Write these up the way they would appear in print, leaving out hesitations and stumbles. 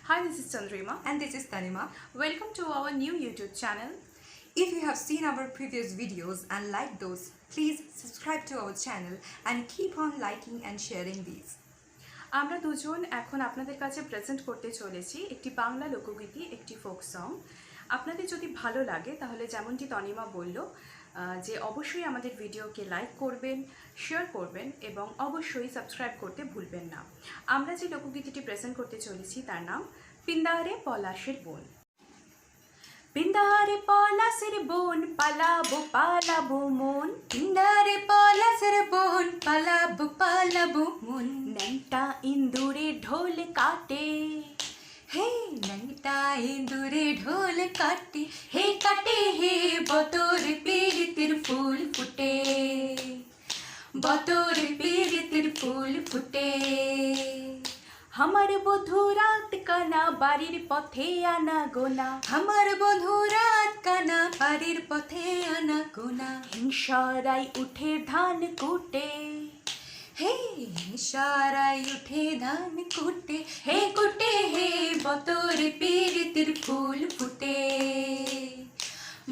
Hi, this is Chandrima. And this is Tanima. Welcome to our new YouTube channel. If you have seen our previous videos and liked those, please subscribe to our channel and keep on liking and sharing these. আমরা দুজন এখন আপনাদের কাছে present করতে চলেছি একটি বাংলা লোকগীতি, একটি ফোক সং। আপনাদের যদি ভালো লাগে তাহলে যেমনটি তনিমা বলল যে অবশ্যই আমাদের ভিডিওকে লাইক করবেন, শেয়ার করবেন এবং অবশ্যই সাবস্ক্রাইব করতে ভুলবেন না। আমরা যে লোকগীতিটি প্রেজেন্ট করতে চলেছি তার নাম পিন্দারে পলাশের বোন। পিন্দারে পলাশের বোন পালাবো পালাবো মন, পিন্দারে পলাশের বোন পালাবো পালাবো মন, ন্যাংটা ইন্দুরে ঢোল কাটে, হে ন্যাংটা ইন্দুরে ঢোল কাটে, হে কাটে হে বতর পীড়িতের ফুল ফুটে, বতর পীড়িতের ফুল ফুটে। আমার বধূ রাত কানা বাড়ির পথে আনা গোনা, আমার বধূ রাত কানা বাড়ির পথে আনা গোনা, হিংসারাই উঠে ধান কুটে, হে হিংসারাই উঠে ধান কুটে, হে কুটে হে বতর পীড়িতের ফুল ফুটে,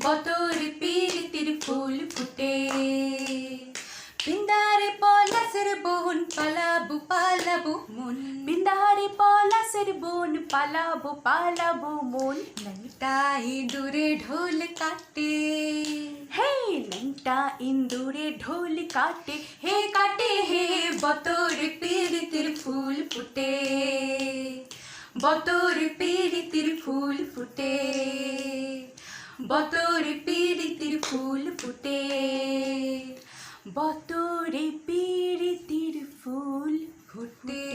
বতর পীড়িতের ফুল ফুটে। পিন্দারে পলাশের বোন পালাবো পালাবো মন, পিন্দারে পলাশের বোন পালাবো পালাবো মন, ন্যাংটা ইঁদুরে ঢোল কাটে, হে ন্যাংটা ইন্দুরে ঢোল কাটে, হে কাটে হে বতর পীড়িতের ফুল ফুটে, বতর পীড়িতের ফুল ফুটে, বতর পীড়িতের ফুল ফুটে, বতরে পীড়িতির ফুল ফুটে।